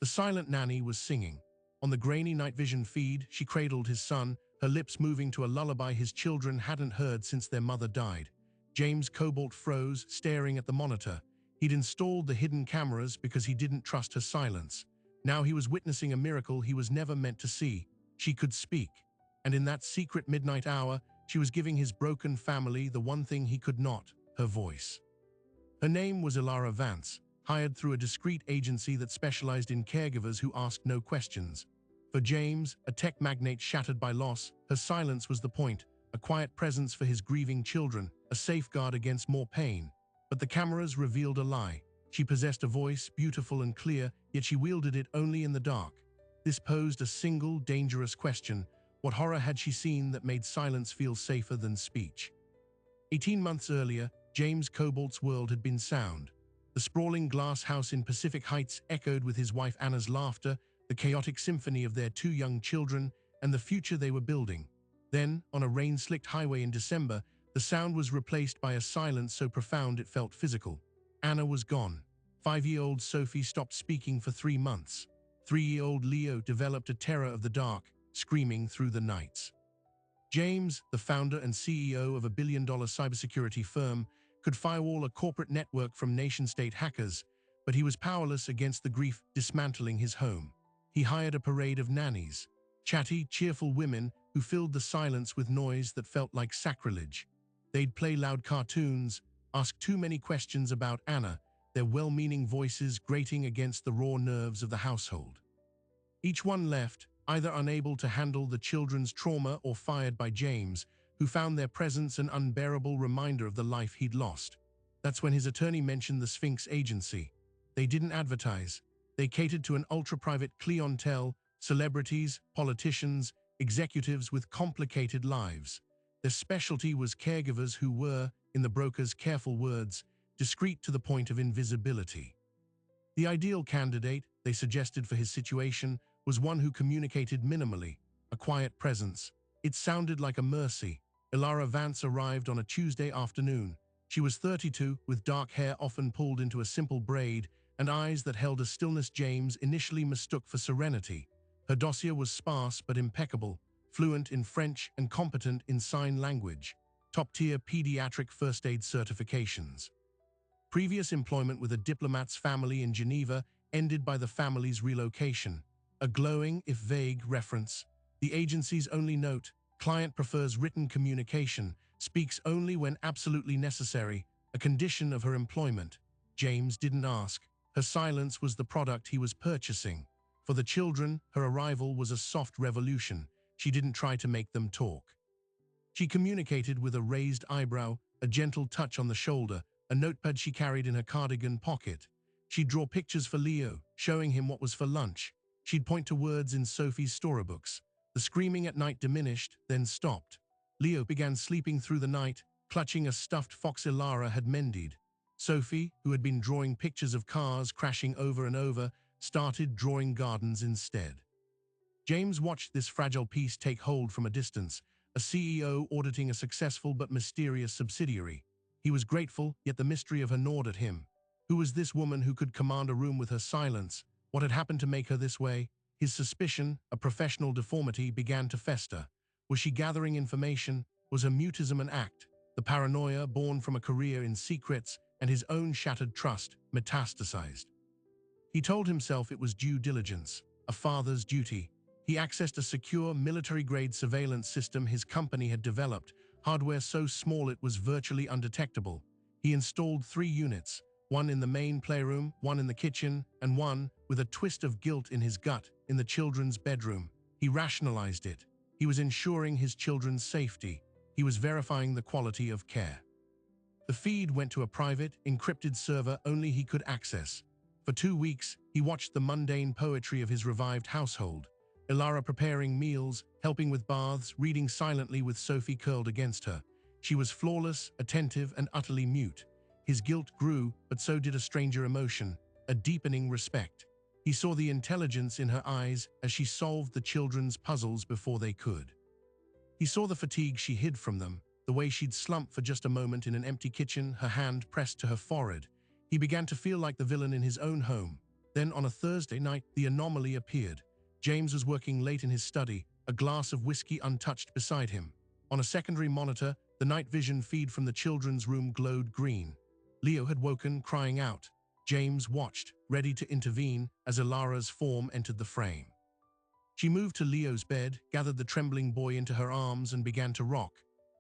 The silent nanny was singing. On the grainy night vision feed, she cradled his son, her lips moving to a lullaby his children hadn't heard since their mother died. James Cobalt froze, staring at the monitor. He'd installed the hidden cameras because he didn't trust her silence. Now he was witnessing a miracle he was never meant to see. She could speak. And in that secret midnight hour, she was giving his broken family the one thing he could not, her voice. Her name was Ilara Vance, hired through a discreet agency that specialized in caregivers who asked no questions. For James, a tech magnate shattered by loss, her silence was the point, a quiet presence for his grieving children, a safeguard against more pain. But the cameras revealed a lie. She possessed a voice, beautiful and clear, yet she wielded it only in the dark. This posed a single, dangerous question. What horror had she seen that made silence feel safer than speech? 18 months earlier, James Cobalt's world had been sound. The sprawling glass house in Pacific Heights echoed with his wife Anna's laughter, the chaotic symphony of their two young children, and the future they were building. Then, on a rain-slicked highway in December, the sound was replaced by a silence so profound it felt physical. Anna was gone. 5-year-old Sophie stopped speaking for 3 months. 3-year-old Leo developed a terror of the dark, screaming through the nights. James, the founder and CEO of a billion-dollar cybersecurity firm, could firewall a corporate network from nation-state hackers, but he was powerless against the grief dismantling his home. He hired a parade of nannies, chatty, cheerful women who filled the silence with noise that felt like sacrilege. They'd play loud cartoons, ask too many questions about Anna, their well-meaning voices grating against the raw nerves of the household. Each one left, either unable to handle the children's trauma or fired by James, who found their presence an unbearable reminder of the life he'd lost. That's when his attorney mentioned the Sphinx agency. They didn't advertise. They catered to an ultra-private clientele, celebrities, politicians, executives with complicated lives. Their specialty was caregivers who were, in the broker's careful words, discreet to the point of invisibility. The ideal candidate, they suggested for his situation, was one who communicated minimally, a quiet presence. It sounded like a mercy. Ilara Vance arrived on a Tuesday afternoon. She was 32, with dark hair often pulled into a simple braid, and eyes that held a stillness James initially mistook for serenity. Her dossier was sparse but impeccable, fluent in French and competent in sign language, top-tier pediatric first aid certifications. Previous employment with a diplomat's family in Geneva ended by the family's relocation. A glowing, if vague, reference. The agency's only note: client prefers written communication, speaks only when absolutely necessary, a condition of her employment. James didn't ask. Her silence was the product he was purchasing. For the children, her arrival was a soft revolution. She didn't try to make them talk. She communicated with a raised eyebrow, a gentle touch on the shoulder, a notepad she carried in her cardigan pocket. She'd draw pictures for Leo, showing him what was for lunch. She'd point to words in Sophie's storybooks. The screaming at night diminished, then stopped. Leo began sleeping through the night, clutching a stuffed fox Ilara had mended. Sophie, who had been drawing pictures of cars crashing over and over, started drawing gardens instead. James watched this fragile piece take hold from a distance, a CEO auditing a successful but mysterious subsidiary. He was grateful, yet the mystery of her gnawed at him. Who was this woman who could command a room with her silence? What had happened to make her this way? His suspicion, a professional deformity, began to fester. Was she gathering information? Was her mutism an act? The paranoia, born from a career in secrets and his own shattered trust, metastasized. He told himself it was due diligence, a father's duty. He accessed a secure, military-grade surveillance system his company had developed, hardware so small it was virtually undetectable. He installed 3 units, one in the main playroom, one in the kitchen, and one, with a twist of guilt in his gut, in the children's bedroom. He rationalized it. He was ensuring his children's safety. He was verifying the quality of care. The feed went to a private, encrypted server only he could access. For 2 weeks, he watched the mundane poetry of his revived household. Ilara preparing meals, helping with baths, reading silently with Sophie curled against her. She was flawless, attentive, and utterly mute. His guilt grew, but so did a stranger emotion, a deepening respect. He saw the intelligence in her eyes as she solved the children's puzzles before they could. He saw the fatigue she hid from them, the way she'd slump for just a moment in an empty kitchen, her hand pressed to her forehead. He began to feel like the villain in his own home. Then on a Thursday night, the anomaly appeared. James was working late in his study, a glass of whiskey untouched beside him. On a secondary monitor, the night vision feed from the children's room glowed green. Leo had woken, crying out. James watched, ready to intervene, as Ilara's form entered the frame. She moved to Leo's bed, gathered the trembling boy into her arms, and began to rock.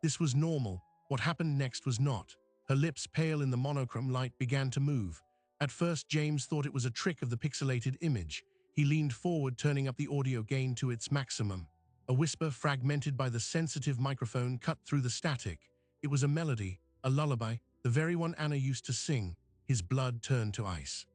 This was normal. What happened next was not. Her lips, pale in the monochrome light, began to move. At first, James thought it was a trick of the pixelated image. He leaned forward, turning up the audio gain to its maximum. A whisper, fragmented by the sensitive microphone, cut through the static. It was a melody, a lullaby, the very one Anna used to sing. His blood turned to ice.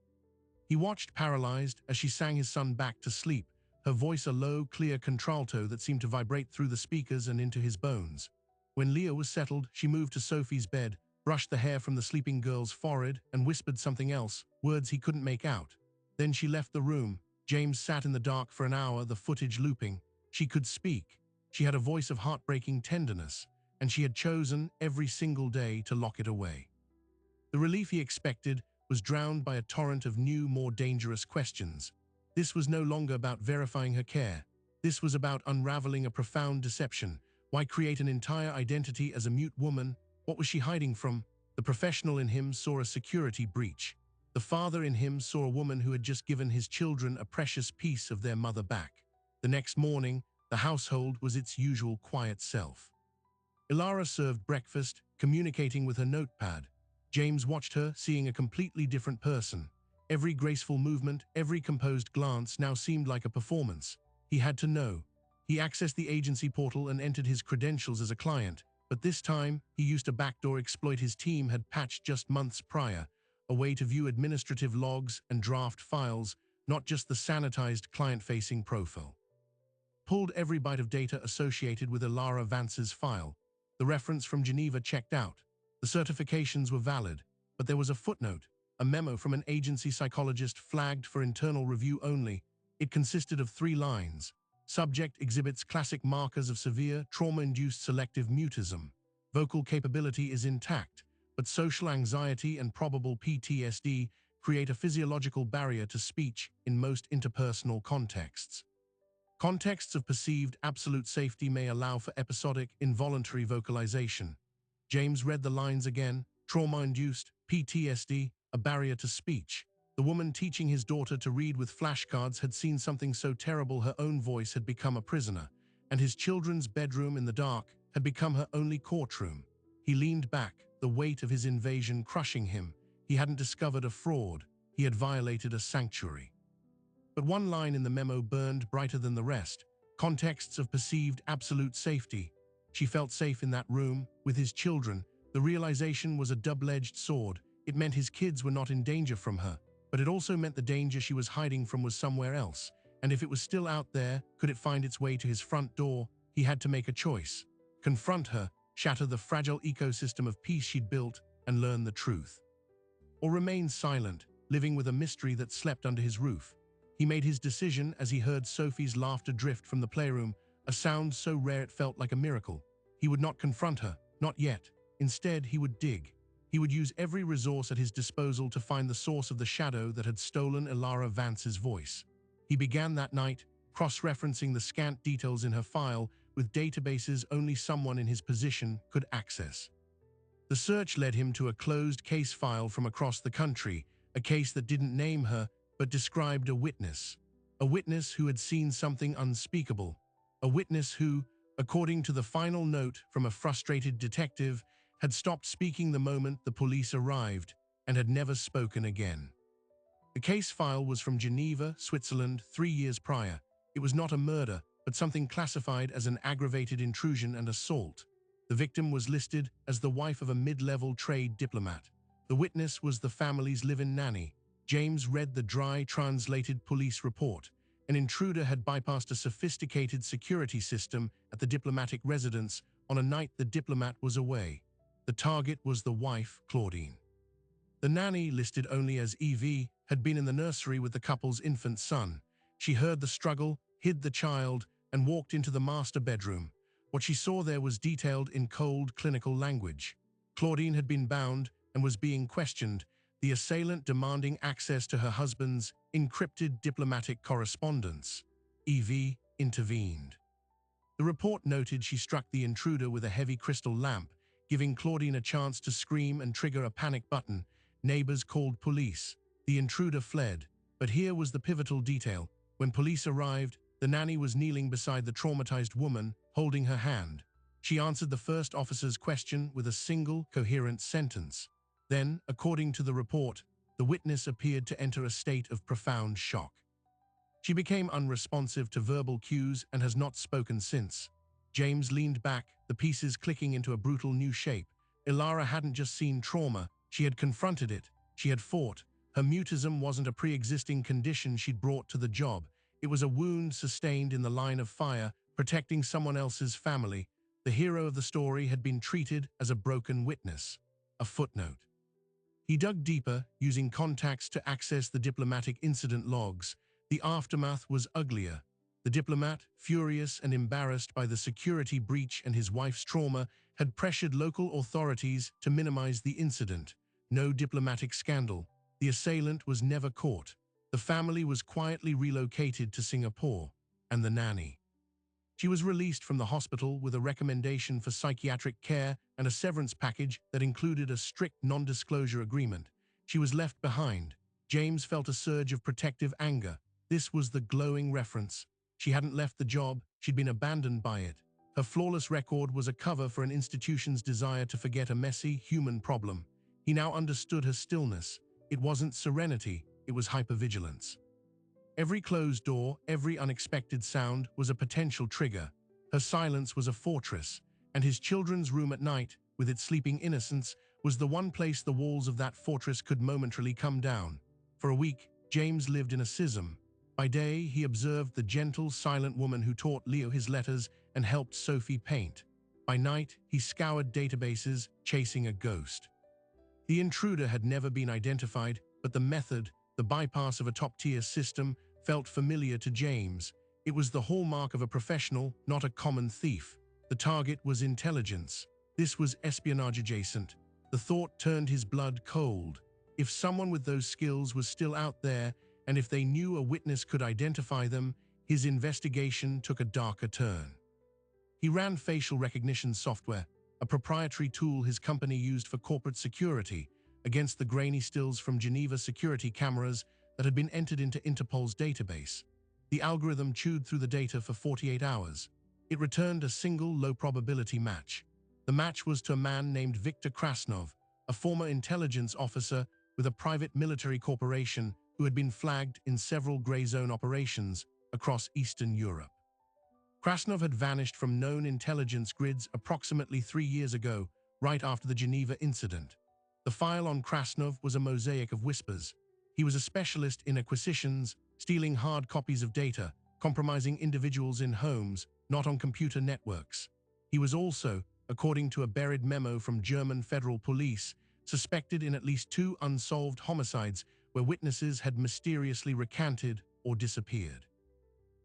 He watched, paralyzed, as she sang his son back to sleep, her voice a low, clear contralto that seemed to vibrate through the speakers and into his bones. When Leo was settled, she moved to Sophie's bed, brushed the hair from the sleeping girl's forehead, and whispered something else, words he couldn't make out. Then she left the room. James sat in the dark for an hour, the footage looping. She could speak. She had a voice of heartbreaking tenderness, and she had chosen, every single day, to lock it away. The relief he expected was drowned by a torrent of new, more dangerous questions. This was no longer about verifying her care. This was about unraveling a profound deception. Why create an entire identity as a mute woman? What was she hiding from? The professional in him saw a security breach. The father in him saw a woman who had just given his children a precious piece of their mother back. The next morning, the household was its usual quiet self. Ilara served breakfast, communicating with her notepad. James watched her, seeing a completely different person. Every graceful movement, every composed glance now seemed like a performance. He had to know. He accessed the agency portal and entered his credentials as a client, but this time, he used a backdoor exploit his team had patched just months prior, a way to view administrative logs and draft files, not just the sanitized client-facing profile. Pulled every byte of data associated with Ilara Vance's file. The reference from Geneva checked out. The certifications were valid, but there was a footnote, a memo from an agency psychologist flagged for internal review only. It consisted of 3 lines. Subject exhibits classic markers of severe, trauma-induced selective mutism. Vocal capability is intact, but social anxiety and probable PTSD create a physiological barrier to speech in most interpersonal contexts. Contexts of perceived absolute safety may allow for episodic, involuntary vocalization. James read the lines again. Trauma-induced, PTSD, a barrier to speech. The woman teaching his daughter to read with flashcards had seen something so terrible her own voice had become a prisoner, and his children's bedroom in the dark had become her only courtroom. He leaned back, the weight of his invasion crushing him. He hadn't discovered a fraud. He had violated a sanctuary. But one line in the memo burned brighter than the rest. Contexts of perceived absolute safety. She felt safe in that room, with his children. The realization was a double-edged sword. It meant his kids were not in danger from her, but it also meant the danger she was hiding from was somewhere else. And if it was still out there, could it find its way to his front door? He had to make a choice. Confront her, shatter the fragile ecosystem of peace she'd built, and learn the truth. Or remain silent, living with a mystery that slept under his roof. He made his decision as he heard Sophie's laughter drift from the playroom, a sound so rare it felt like a miracle. He would not confront her, not yet. Instead, he would dig. He would use every resource at his disposal to find the source of the shadow that had stolen Ilara Vance's voice. He began that night, cross-referencing the scant details in her file with databases only someone in his position could access. The search led him to a closed case file from across the country, a case that didn't name her but described a witness who had seen something unspeakable, a witness who, according to the final note from a frustrated detective, had stopped speaking the moment the police arrived and had never spoken again. The case file was from Geneva, Switzerland, 3 years prior. It was not a murder, but something classified as an aggravated intrusion and assault. The victim was listed as the wife of a mid-level trade diplomat. The witness was the family's live-in nanny. James read the dry, translated police report. An intruder had bypassed a sophisticated security system at the diplomatic residence on a night the diplomat was away. The target was the wife, Claudine. The nanny, listed only as EV, had been in the nursery with the couple's infant son. She heard the struggle, hid the child, and walked into the master bedroom. What she saw there was detailed in cold, clinical language. Claudine had been bound and was being questioned. the assailant demanding access to her husband's encrypted diplomatic correspondence. Evie intervened. The report noted she struck the intruder with a heavy crystal lamp, giving Claudine a chance to scream and trigger a panic button. Neighbors called police. The intruder fled. But here was the pivotal detail. When police arrived, the nanny was kneeling beside the traumatized woman, holding her hand. She answered the first officer's question with a single, coherent sentence. Then, according to the report, the witness appeared to enter a state of profound shock. She became unresponsive to verbal cues and has not spoken since. James leaned back, the pieces clicking into a brutal new shape. Ilara hadn't just seen trauma, she had confronted it, she had fought. Her mutism wasn't a pre-existing condition she'd brought to the job. It was a wound sustained in the line of fire, protecting someone else's family. The hero of the story had been treated as a broken witness. A footnote. He dug deeper, using contacts to access the diplomatic incident logs. The aftermath was uglier. The diplomat, furious and embarrassed by the security breach and his wife's trauma, had pressured local authorities to minimize the incident. No diplomatic scandal. The assailant was never caught. The family was quietly relocated to Singapore. And the nanny. She was released from the hospital with a recommendation for psychiatric care and a severance package that included a strict non-disclosure agreement. She was left behind. James felt a surge of protective anger. This was the glowing reference. She hadn't left the job, she'd been abandoned by it. Her flawless record was a cover for an institution's desire to forget a messy, human problem. He now understood her stillness. It wasn't serenity, it was hypervigilance. Every closed door, every unexpected sound was a potential trigger. Her silence was a fortress, and his children's room at night, with its sleeping innocence, was the one place the walls of that fortress could momentarily come down. For a week, James lived in a schism. By day, he observed the gentle, silent woman who taught Leo his letters and helped Sophie paint. By night, he scoured databases, chasing a ghost. The intruder had never been identified, but the method, the bypass of a top-tier system, felt familiar to James. It was the hallmark of a professional, not a common thief. The target was intelligence. This was espionage adjacent. The thought turned his blood cold. If someone with those skills was still out there, and if they knew a witness could identify them, his investigation took a darker turn. He ran facial recognition software, a proprietary tool his company used for corporate security, against the grainy stills from Geneva security cameras that had been entered into Interpol's database. The algorithm chewed through the data for 48 hours. It returned a single low-probability match. The match was to a man named Viktor Krasnov, a former intelligence officer with a private military corporation who had been flagged in several gray zone operations across Eastern Europe. Krasnov had vanished from known intelligence grids approximately 3 years ago, right after the Geneva incident. The file on Krasnov was a mosaic of whispers. He was a specialist in acquisitions, stealing hard copies of data, compromising individuals in homes, not on computer networks. He was also, according to a buried memo from German federal police, suspected in at least 2 unsolved homicides where witnesses had mysteriously recanted or disappeared.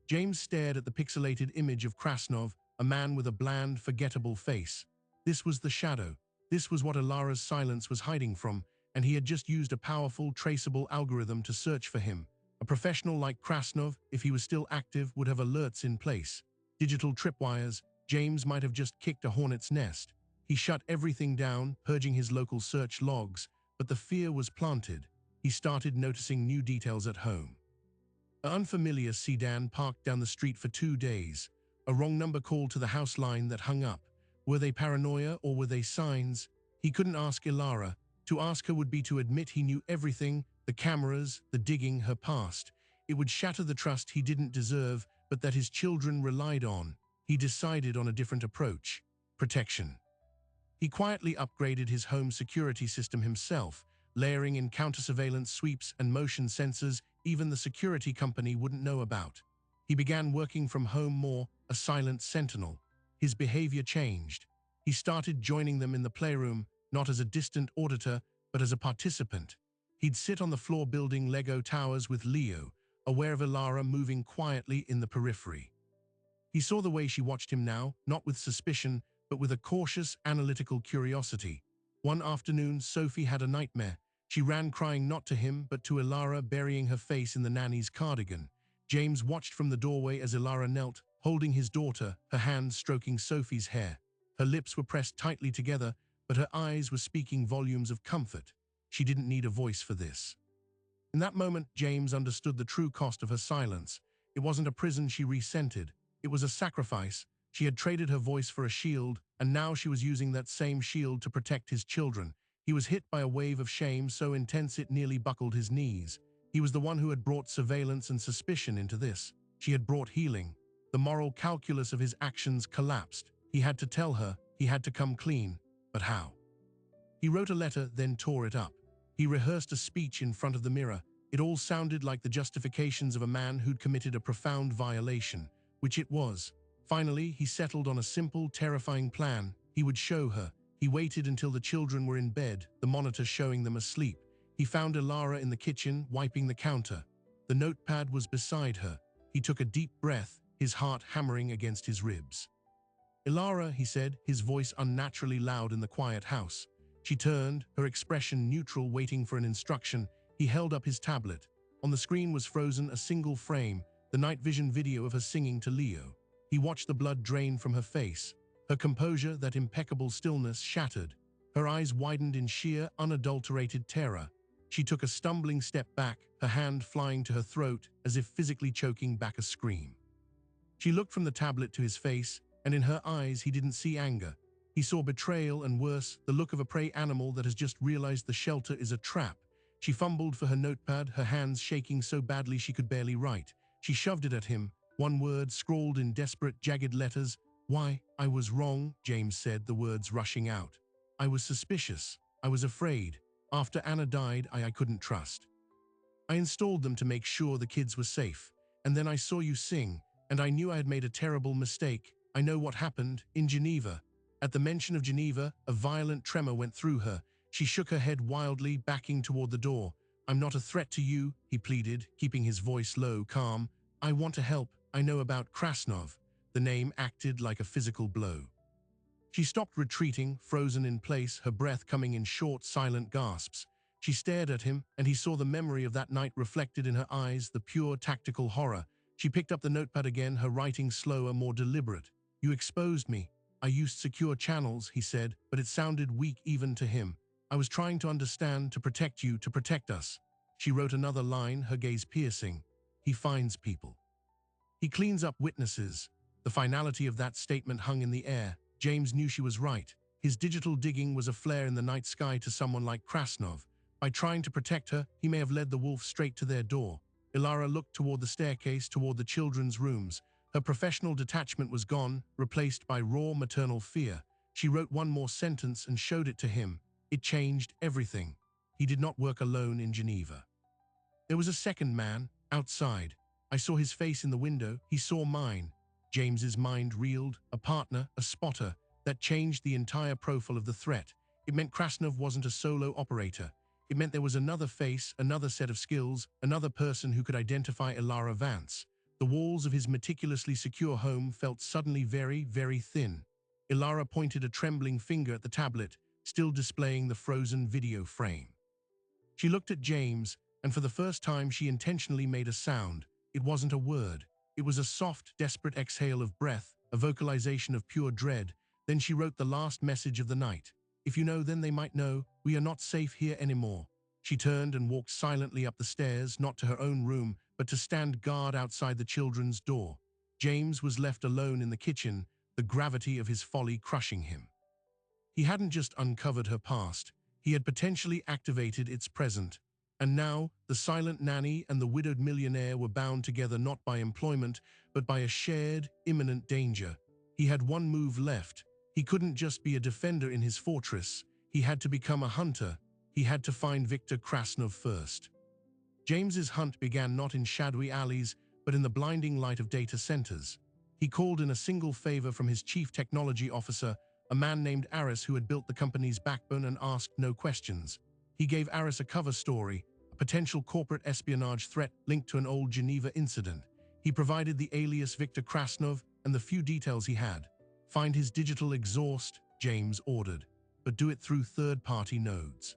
James stared at the pixelated image of Krasnov, a man with a bland, forgettable face. This was the shadow. This was what Ilara's silence was hiding from, and he had just used a powerful, traceable algorithm to search for him. A professional like Krasnov, if he was still active, would have alerts in place. Digital tripwires. James might have just kicked a hornet's nest. He shut everything down, purging his local search logs, but the fear was planted. He started noticing new details at home. An unfamiliar sedan parked down the street for 2 days. A wrong number called to the house line that hung up. Were they paranoia or were they signs? He couldn't ask Ilara. To ask her would be to admit he knew everything, the cameras, the digging, her past. It would shatter the trust he didn't deserve, but that his children relied on. He decided on a different approach. Protection. He quietly upgraded his home security system himself, layering in counter-surveillance sweeps and motion sensors even the security company wouldn't know about. He began working from home more, a silent sentinel. His behavior changed. He started joining them in the playroom, not as a distant auditor, but as a participant. He'd sit on the floor building Lego towers with Leo, aware of Ilara moving quietly in the periphery. He saw the way she watched him now, not with suspicion, but with a cautious, analytical curiosity. One afternoon, Sophie had a nightmare. She ran crying not to him, but to Ilara, burying her face in the nanny's cardigan. James watched from the doorway as Ilara knelt, holding his daughter, her hands stroking Sophie's hair. Her lips were pressed tightly together, but her eyes were speaking volumes of comfort. She didn't need a voice for this. In that moment, James understood the true cost of her silence. It wasn't a prison she resented. It was a sacrifice. She had traded her voice for a shield, and now she was using that same shield to protect his children. He was hit by a wave of shame so intense it nearly buckled his knees. He was the one who had brought surveillance and suspicion into this. She had brought healing. The moral calculus of his actions collapsed. He had to tell her, he had to come clean. But how? He wrote a letter, then tore it up. He rehearsed a speech in front of the mirror. It all sounded like the justifications of a man who'd committed a profound violation, which it was. Finally, he settled on a simple, terrifying plan. He would show her. He waited until the children were in bed, the monitor showing them asleep. He found Ilara in the kitchen, wiping the counter. The notepad was beside her. He took a deep breath, his heart hammering against his ribs. "Ilara," he said, his voice unnaturally loud in the quiet house. She turned, her expression neutral, waiting for an instruction. He held up his tablet. On the screen was frozen a single frame, the night vision video of her singing to Leo. He watched the blood drain from her face. Her composure, that impeccable stillness, shattered. Her eyes widened in sheer, unadulterated terror. She took a stumbling step back, her hand flying to her throat, as if physically choking back a scream. She looked from the tablet to his face, and in her eyes he didn't see anger. He saw betrayal and worse, the look of a prey animal that has just realized the shelter is a trap. She fumbled for her notepad, her hands shaking so badly she could barely write. She shoved it at him, one word scrawled in desperate, jagged letters. "Why, I was wrong," James said, the words rushing out. "I was suspicious. I was afraid. After Anna died, I couldn't trust. I installed them to make sure the kids were safe. And then I saw you sing, and I knew I had made a terrible mistake. I know what happened in Geneva." At the mention of Geneva, a violent tremor went through her. She shook her head wildly, backing toward the door. "I'm not a threat to you," he pleaded, keeping his voice low, calm. "I want to help. I know about Krasnov." The name acted like a physical blow. She stopped retreating, frozen in place, her breath coming in short, silent gasps. She stared at him, and he saw the memory of that night reflected in her eyes, the pure, tactical horror. She picked up the notepad again, her writing slower, more deliberate. "You exposed me. I used secure channels," he said, but it sounded weak even to him. "I was trying to understand, to protect you, to protect us." She wrote another line, her gaze piercing. "He finds people. He cleans up witnesses." The finality of that statement hung in the air. James knew she was right. His digital digging was a flare in the night sky to someone like Krasnov. By trying to protect her, he may have led the wolf straight to their door. Ilara looked toward the staircase, toward the children's rooms. Her professional detachment was gone, replaced by raw maternal fear. She wrote one more sentence and showed it to him. It changed everything. He did not work alone in Geneva. There was a second man, outside. I saw his face in the window. He saw mine. James's mind reeled. A partner, a spotter. That changed the entire profile of the threat. It meant Krasnov wasn't a solo operator. It meant there was another face, another set of skills, another person who could identify Ilara Vance. The walls of his meticulously secure home felt suddenly very, very thin. Ilara pointed a trembling finger at the tablet, still displaying the frozen video frame. She looked at James, and for the first time she intentionally made a sound. It wasn't a word. It was a soft, desperate exhale of breath, a vocalization of pure dread. Then she wrote the last message of the night. "If you know, then they might know. We are not safe here anymore." She turned and walked silently up the stairs, not to her own room, but to stand guard outside the children's door. James was left alone in the kitchen, the gravity of his folly crushing him. He hadn't just uncovered her past, he had potentially activated its present. And now, the silent nanny and the widowed millionaire were bound together not by employment, but by a shared, imminent danger. He had one move left. He couldn't just be a defender in his fortress. He had to become a hunter. He had to find Viktor Krasnov first. James's hunt began not in shadowy alleys, but in the blinding light of data centers. He called in a single favor from his chief technology officer, a man named Aris who had built the company's backbone, and asked no questions. He gave Aris a cover story, a potential corporate espionage threat linked to an old Geneva incident. He provided the alias Viktor Krasnov and the few details he had. "Find his digital exhaust," James ordered, "but do it through third-party nodes."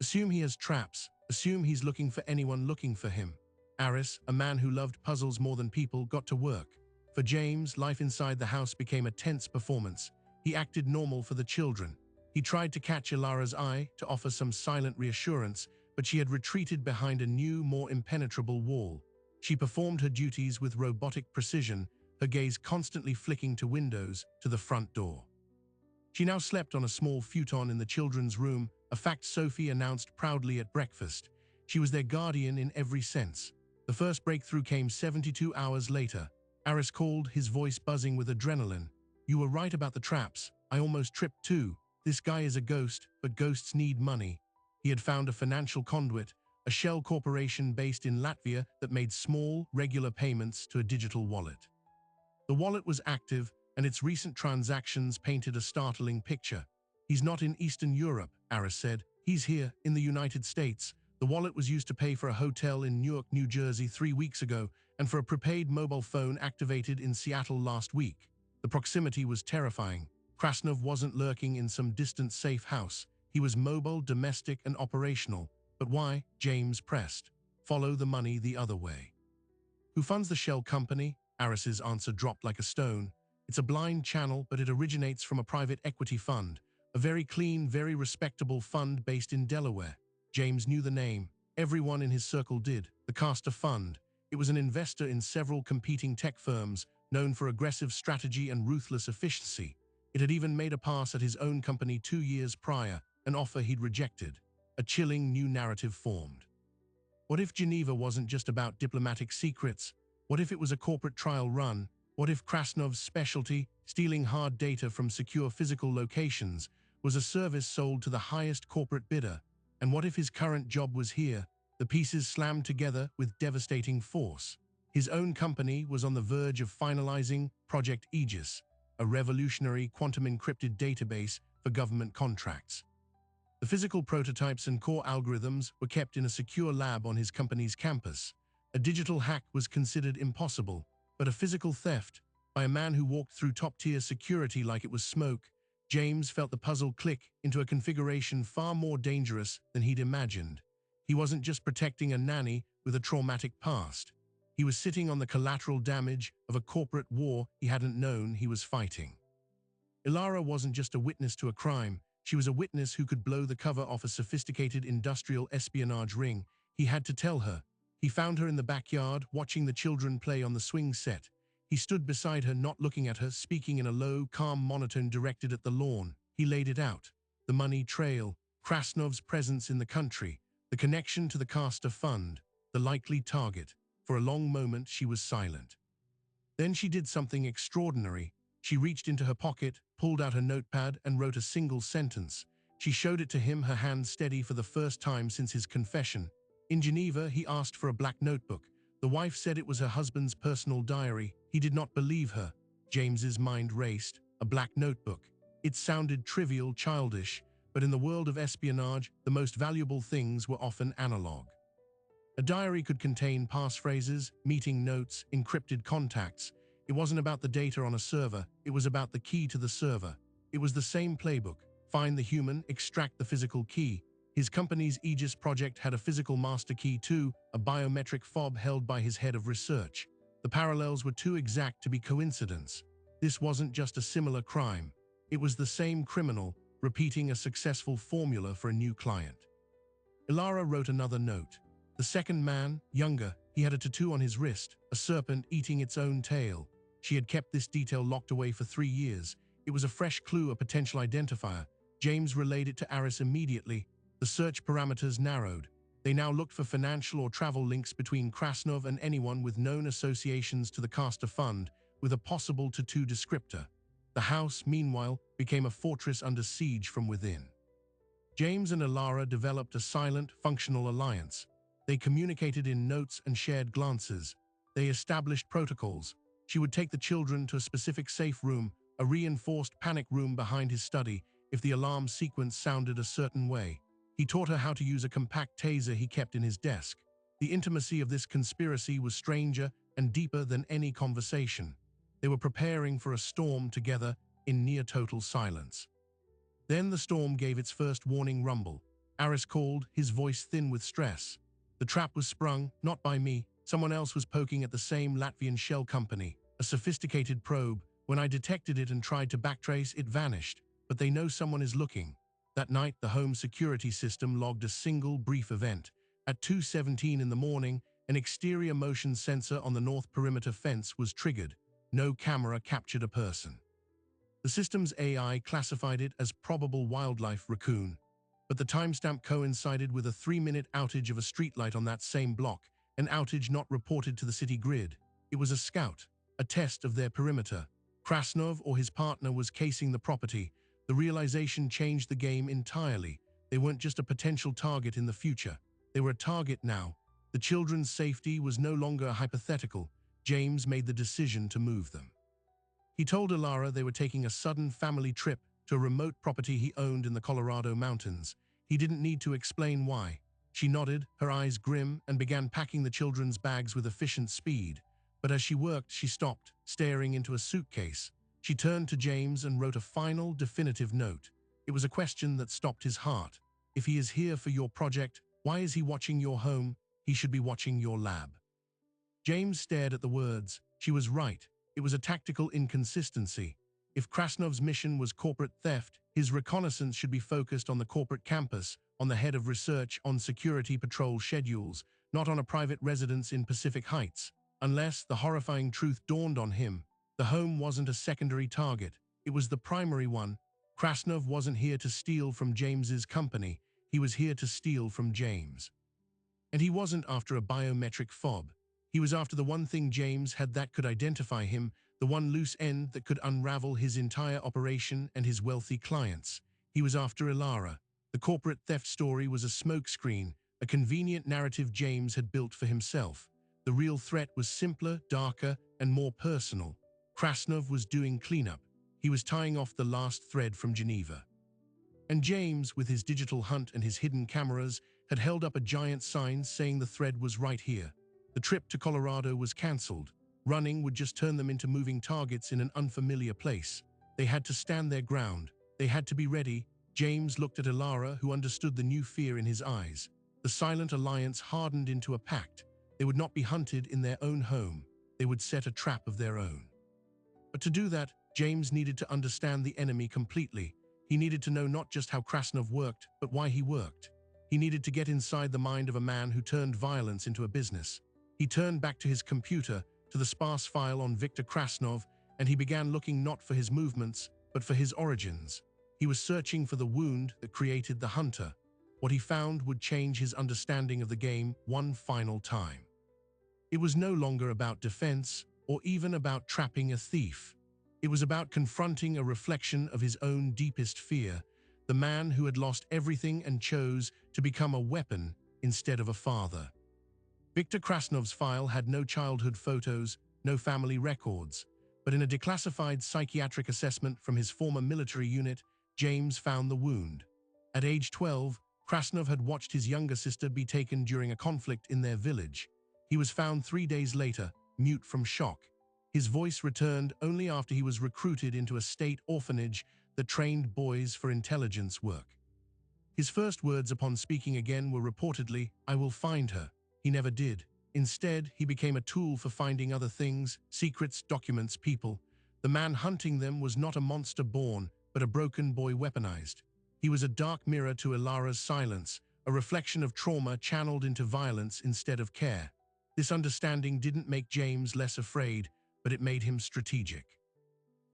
Assume he has traps. Assume he's looking for anyone looking for him. Aris, a man who loved puzzles more than people, got to work. For James, life inside the house became a tense performance. He acted normal for the children. He tried to catch Ilara's eye, to offer some silent reassurance, but she had retreated behind a new, more impenetrable wall. She performed her duties with robotic precision, her gaze constantly flicking to windows, to the front door. She now slept on a small futon in the children's room, a fact Sophie announced proudly at breakfast. She was their guardian in every sense. The first breakthrough came 72 hours later. Aris called, his voice buzzing with adrenaline. "You were right about the traps. I almost tripped too. This guy is a ghost, but ghosts need money." He had found a financial conduit, a shell corporation based in Latvia that made small, regular payments to a digital wallet. The wallet was active, and its recent transactions painted a startling picture. "He's not in Eastern Europe," Aris said. "He's here, in the United States. The wallet was used to pay for a hotel in Newark, New Jersey 3 weeks ago, and for a prepaid mobile phone activated in Seattle last week." The proximity was terrifying. Krasnov wasn't lurking in some distant safe house. He was mobile, domestic, and operational. But why? James pressed. "Follow the money the other way." "Who funds the shell company?" Aris's answer dropped like a stone. "It's a blind channel, but it originates from a private equity fund. A very clean, very respectable fund based in Delaware." James knew the name. Everyone in his circle did. The Castor Fund. It was an investor in several competing tech firms, known for aggressive strategy and ruthless efficiency. It had even made a pass at his own company 2 years prior, an offer he'd rejected. A chilling new narrative formed. What if Geneva wasn't just about diplomatic secrets? What if it was a corporate trial run? What if Krasnov's specialty, stealing hard data from secure physical locations, was a service sold to the highest corporate bidder? And what if his current job was here? The pieces slammed together with devastating force. His own company was on the verge of finalizing Project Aegis, a revolutionary quantum-encrypted database for government contracts. The physical prototypes and core algorithms were kept in a secure lab on his company's campus. A digital hack was considered impossible, but a physical theft, by a man who walked through top-tier security like it was smoke, James felt the puzzle click into a configuration far more dangerous than he'd imagined. He wasn't just protecting a nanny with a traumatic past. He was sitting on the collateral damage of a corporate war he hadn't known he was fighting. Ilara wasn't just a witness to a crime. She was a witness who could blow the cover off a sophisticated industrial espionage ring. He had to tell her. He found her in the backyard, watching the children play on the swing set. He stood beside her, not looking at her, speaking in a low, calm monotone directed at the lawn. He laid it out. The money trail, Krasnov's presence in the country, the connection to the Castor Fund, the likely target. For a long moment, she was silent. Then she did something extraordinary. She reached into her pocket, pulled out her notepad, and wrote a single sentence. She showed it to him, her hand steady for the first time since his confession. In Geneva, he asked for a black notebook. The wife said it was her husband's personal diary. He did not believe her. James's mind raced. A black notebook. It sounded trivial, childish, but in the world of espionage, the most valuable things were often analog. A diary could contain passphrases, meeting notes, encrypted contacts. It wasn't about the data on a server, it was about the key to the server. It was the same playbook. Find the human, extract the physical key. His company's Aegis project had a physical master key too, a biometric fob held by his head of research. The parallels were too exact to be coincidence. This wasn't just a similar crime. It was the same criminal, repeating a successful formula for a new client. Ilara wrote another note. The second man, younger, he had a tattoo on his wrist, a serpent eating its own tail. She had kept this detail locked away for 3 years. It was a fresh clue, a potential identifier. James relayed it to Aris immediately. The search parameters narrowed. They now looked for financial or travel links between Krasnov and anyone with known associations to the Castor Fund, with a possible tattoo descriptor. The house, meanwhile, became a fortress under siege from within. James and Ilara developed a silent, functional alliance. They communicated in notes and shared glances. They established protocols. She would take the children to a specific safe room, a reinforced panic room behind his study, if the alarm sequence sounded a certain way. He taught her how to use a compact taser he kept in his desk. The intimacy of this conspiracy was stranger and deeper than any conversation. They were preparing for a storm together in near-total silence. Then the storm gave its first warning rumble. Aris called, his voice thin with stress. The trap was sprung, not by me. Someone else was poking at the same Latvian shell company. A sophisticated probe. When I detected it and tried to backtrace, it vanished. But they know someone is looking. That night, the home security system logged a single brief event. At 2:17 in the morning, an exterior motion sensor on the north perimeter fence was triggered. No camera captured a person. The system's AI classified it as probable wildlife raccoon. But the timestamp coincided with a 3-minute outage of a streetlight on that same block, an outage not reported to the city grid. It was a scout, a test of their perimeter. Krasnov or his partner was casing the property. The realization changed the game entirely. They weren't just a potential target in the future. They were a target now. The children's safety was no longer hypothetical. James made the decision to move them. He told Ilara they were taking a sudden family trip to a remote property he owned in the Colorado mountains. He didn't need to explain why. She nodded, her eyes grim, and began packing the children's bags with efficient speed. But as she worked, she stopped, staring into a suitcase. She turned to James and wrote a final, definitive note. It was a question that stopped his heart. If he is here for your project, why is he watching your home? He should be watching your lab. James stared at the words. She was right. It was a tactical inconsistency. If Krasnov's mission was corporate theft, his reconnaissance should be focused on the corporate campus, on the head of research, on security patrol schedules, not on a private residence in Pacific Heights. Unless the horrifying truth dawned on him, the home wasn't a secondary target. It was the primary one. Krasnov wasn't here to steal from James's company. He was here to steal from James. And he wasn't after a biometric fob. He was after the one thing James had that could identify him, the one loose end that could unravel his entire operation and his wealthy clients. He was after Ilara. The corporate theft story was a smokescreen, a convenient narrative James had built for himself. The real threat was simpler, darker, and more personal. Krasnov was doing cleanup. He was tying off the last thread from Geneva. And James, with his digital hunt and his hidden cameras, had held up a giant sign saying the thread was right here. The trip to Colorado was cancelled. Running would just turn them into moving targets in an unfamiliar place. They had to stand their ground. They had to be ready. James looked at Ilara, who understood the new fear in his eyes. The silent alliance hardened into a pact. They would not be hunted in their own home. They would set a trap of their own. But to do that, James needed to understand the enemy completely. He needed to know not just how Krasnov worked, but why he worked. He needed to get inside the mind of a man who turned violence into a business. He turned back to his computer, to the sparse file on Viktor Krasnov, and he began looking not for his movements, but for his origins. He was searching for the wound that created the hunter. What he found would change his understanding of the game one final time. It was no longer about defense, or even about trapping a thief. It was about confronting a reflection of his own deepest fear, the man who had lost everything and chose to become a weapon instead of a father. Viktor Krasnov's file had no childhood photos, no family records, but in a declassified psychiatric assessment from his former military unit, James found the wound. At age 12, Krasnov had watched his younger sister be taken during a conflict in their village. He was found 3 days later, mute from shock. His voice returned only after he was recruited into a state orphanage that trained boys for intelligence work. His first words upon speaking again were reportedly, "I will find her." He never did. Instead, he became a tool for finding other things, secrets, documents, people. The man hunting them was not a monster born, but a broken boy weaponized. He was a dark mirror to Ilara's silence, a reflection of trauma channeled into violence instead of care. This understanding didn't make James less afraid, but it made him strategic.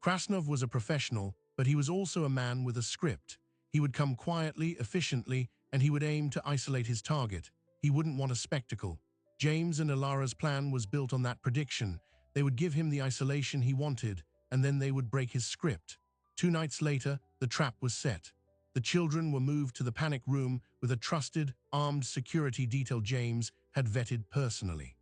Krasnov was a professional, but he was also a man with a script. He would come quietly, efficiently, and he would aim to isolate his target. He wouldn't want a spectacle. James and Ilara's plan was built on that prediction. They would give him the isolation he wanted, and then they would break his script. 2 nights later, the trap was set. The children were moved to the panic room with a trusted, armed security detail James had vetted personally.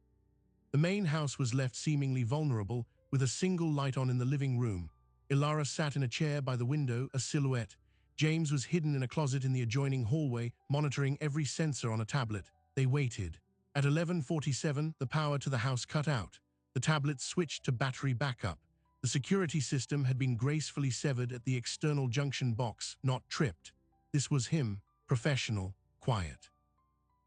The main house was left seemingly vulnerable, with a single light on in the living room. Ilara sat in a chair by the window, a silhouette. James was hidden in a closet in the adjoining hallway, monitoring every sensor on a tablet. They waited. At 11:47, the power to the house cut out. The tablet switched to battery backup. The security system had been gracefully severed at the external junction box, not tripped. This was him, professional. quiet.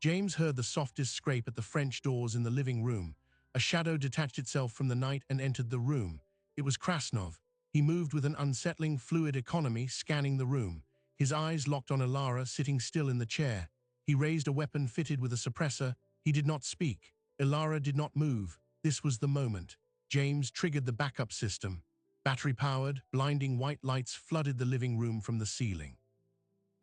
James heard the softest scrape at the French doors in the living room. A shadow detached itself from the night and entered the room. It was Krasnov. He moved with an unsettling, fluid economy, scanning the room. His eyes locked on Ilara sitting still in the chair. He raised a weapon fitted with a suppressor. He did not speak. Ilara did not move. This was the moment. James triggered the backup system. Battery-powered, blinding white lights flooded the living room from the ceiling.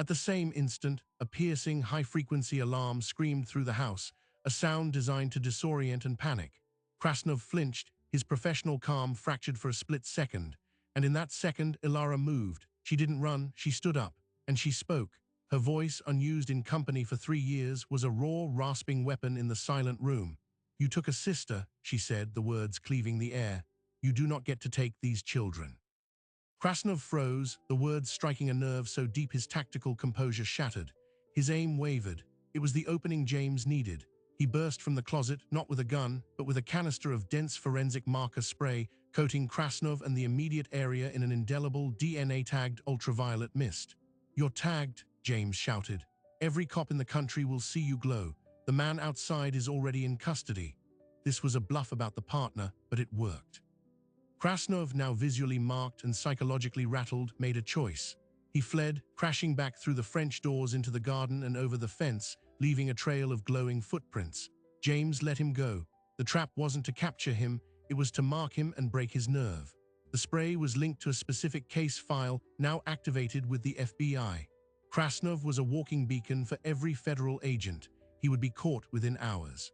At the same instant, a piercing, high-frequency alarm screamed through the house, a sound designed to disorient and panic. Krasnov flinched, his professional calm fractured for a split second. And in that second, Ilara moved. She didn't run, she stood up. And she spoke. Her voice, unused in company for 3 years, was a raw, rasping weapon in the silent room. "You took a sister," she said, the words cleaving the air. "You do not get to take these children." Krasnov froze, the words striking a nerve so deep his tactical composure shattered. His aim wavered. It was the opening James needed. He burst from the closet, not with a gun, but with a canister of dense forensic marker spray, coating Krasnov and the immediate area in an indelible, DNA-tagged ultraviolet mist. "You're tagged," James shouted. "Every cop in the country will see you glow. The man outside is already in custody." This was a bluff about the partner, but it worked. Krasnov, now visually marked and psychologically rattled, made a choice. He fled, crashing back through the French doors into the garden and over the fence, leaving a trail of glowing footprints. James let him go. The trap wasn't to capture him, it was to mark him and break his nerve. The spray was linked to a specific case file, now activated with the FBI. Krasnov was a walking beacon for every federal agent. He would be caught within hours.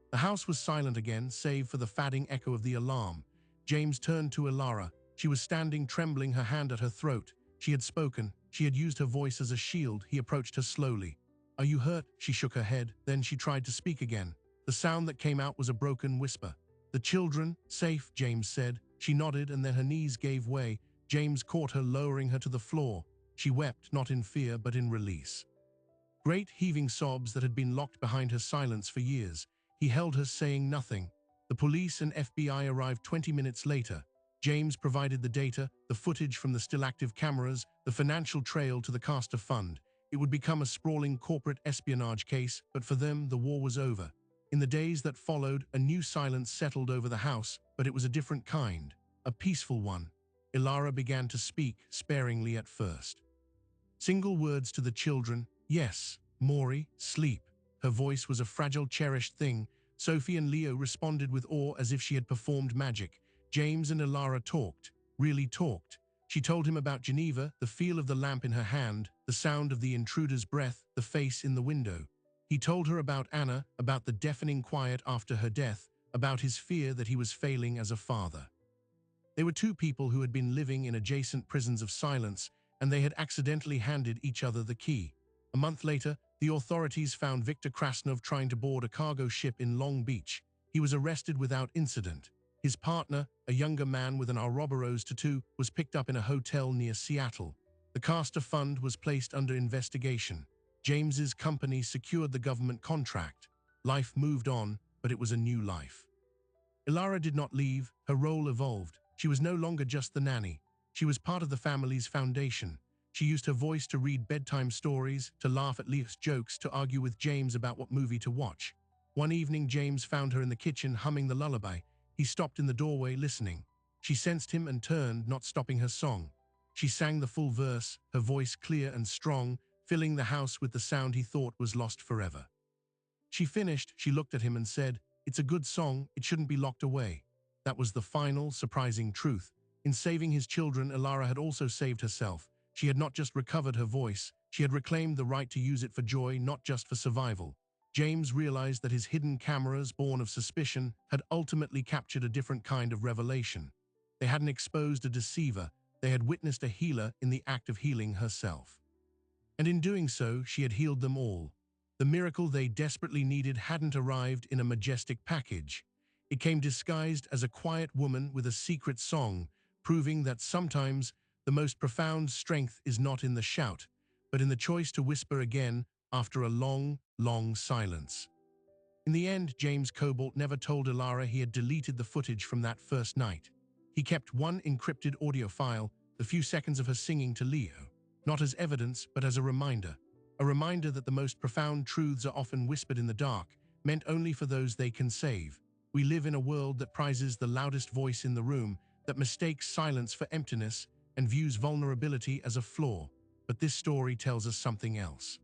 The house was silent again, save for the fading echo of the alarm. James turned to Ilara. She was standing, trembling, her hand at her throat. She had spoken. She had used her voice as a shield. He approached her slowly. "Are you hurt?" She shook her head. Then she tried to speak again. The sound that came out was a broken whisper. "The children, safe," James said. She nodded, and then her knees gave way. James caught her, lowering her to the floor. She wept, not in fear, but in release. Great heaving sobs that had been locked behind her silence for years. He held her, saying nothing. The police and FBI arrived 20 minutes later. James provided the data, the footage from the still-active cameras, the financial trail to the Castor Fund. It would become a sprawling corporate espionage case, but for them, the war was over. In the days that followed, a new silence settled over the house, but it was a different kind, a peaceful one. Ilara began to speak, sparingly at first. Single words to the children: "Yes, Maury, sleep." Her voice was a fragile, cherished thing. Sophie and Leo responded with awe as if she had performed magic. James and Ilara talked, really talked. She told him about Geneva, the feel of the lamp in her hand, the sound of the intruder's breath, the face in the window. He told her about Anna, about the deafening quiet after her death, about his fear that he was failing as a father. They were two people who had been living in adjacent prisons of silence, and they had accidentally handed each other the key. A month later, the authorities found Viktor Krasnov trying to board a cargo ship in Long Beach. He was arrested without incident. His partner, a younger man with an Ouroboros tattoo, was picked up in a hotel near Seattle. The Castor Fund was placed under investigation. James's company secured the government contract. Life moved on, but it was a new life. Ilara did not leave. Her role evolved. She was no longer just the nanny. She was part of the family's foundation. She used her voice to read bedtime stories, to laugh at Leo's jokes, to argue with James about what movie to watch. One evening, James found her in the kitchen humming the lullaby. He stopped in the doorway, listening. She sensed him and turned, not stopping her song. She sang the full verse, her voice clear and strong, filling the house with the sound he thought was lost forever. She finished, she looked at him and said, "It's a good song, it shouldn't be locked away." That was the final, surprising truth. In saving his children, Ilara had also saved herself. She had not just recovered her voice, she had reclaimed the right to use it for joy, not just for survival. James realized that his hidden cameras, born of suspicion, had ultimately captured a different kind of revelation. They hadn't exposed a deceiver, they had witnessed a healer in the act of healing herself. And in doing so, she had healed them all. The miracle they desperately needed hadn't arrived in a majestic package. It came disguised as a quiet woman with a secret song, proving that sometimes the most profound strength is not in the shout, but in the choice to whisper again after a long, long silence. In the end, James Cobalt never told Ilara he had deleted the footage from that first night. He kept one encrypted audio file, the few seconds of her singing to Leo, not as evidence, but as a reminder. a reminder that the most profound truths are often whispered in the dark, meant only for those they can save. We live in a world that prizes the loudest voice in the room, that mistakes silence for emptiness, and views vulnerability as a flaw. But this story tells us something else.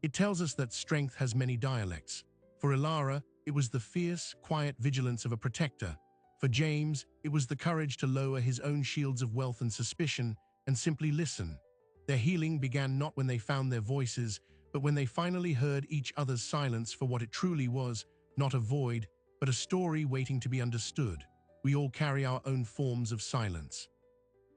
It tells us that strength has many dialects. For Ilara, it was the fierce, quiet vigilance of a protector. For James, it was the courage to lower his own shields of wealth and suspicion and simply listen. Their healing began not when they found their voices, but when they finally heard each other's silence for what it truly was, not a void, but a story waiting to be understood. We all carry our own forms of silence.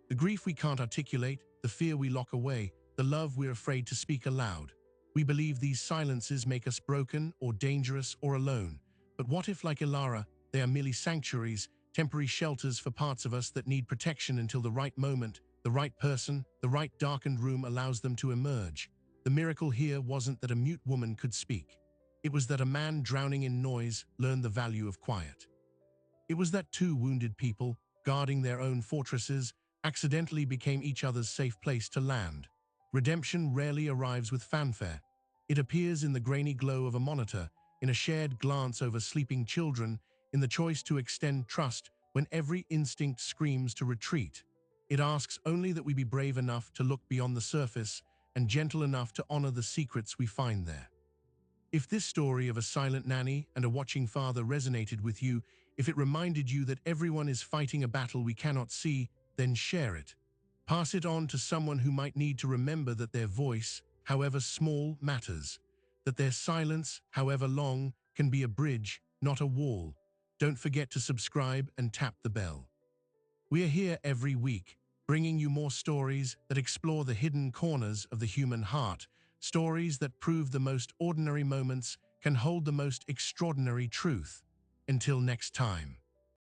The grief we can't articulate, the fear we lock away, the love we're afraid to speak aloud. We believe these silences make us broken or dangerous or alone. But what if, like Ilara, they are merely sanctuaries, temporary shelters for parts of us that need protection until the right moment, the right person, the right darkened room allows them to emerge? The miracle here wasn't that a mute woman could speak. It was that a man drowning in noise learned the value of quiet. It was that two wounded people, guarding their own fortresses, accidentally became each other's safe place to land. Redemption rarely arrives with fanfare. It appears in the grainy glow of a monitor, in a shared glance over sleeping children, in the choice to extend trust when every instinct screams to retreat. It asks only that we be brave enough to look beyond the surface and gentle enough to honor the secrets we find there. If this story of a silent nanny and a watching father resonated with you, if it reminded you that everyone is fighting a battle we cannot see, then share it. Pass it on to someone who might need to remember that their voice, however small, matters. That their silence, however long, can be a bridge, not a wall. Don't forget to subscribe and tap the bell. We are here every week, bringing you more stories that explore the hidden corners of the human heart, stories that prove the most ordinary moments can hold the most extraordinary truth. Until next time.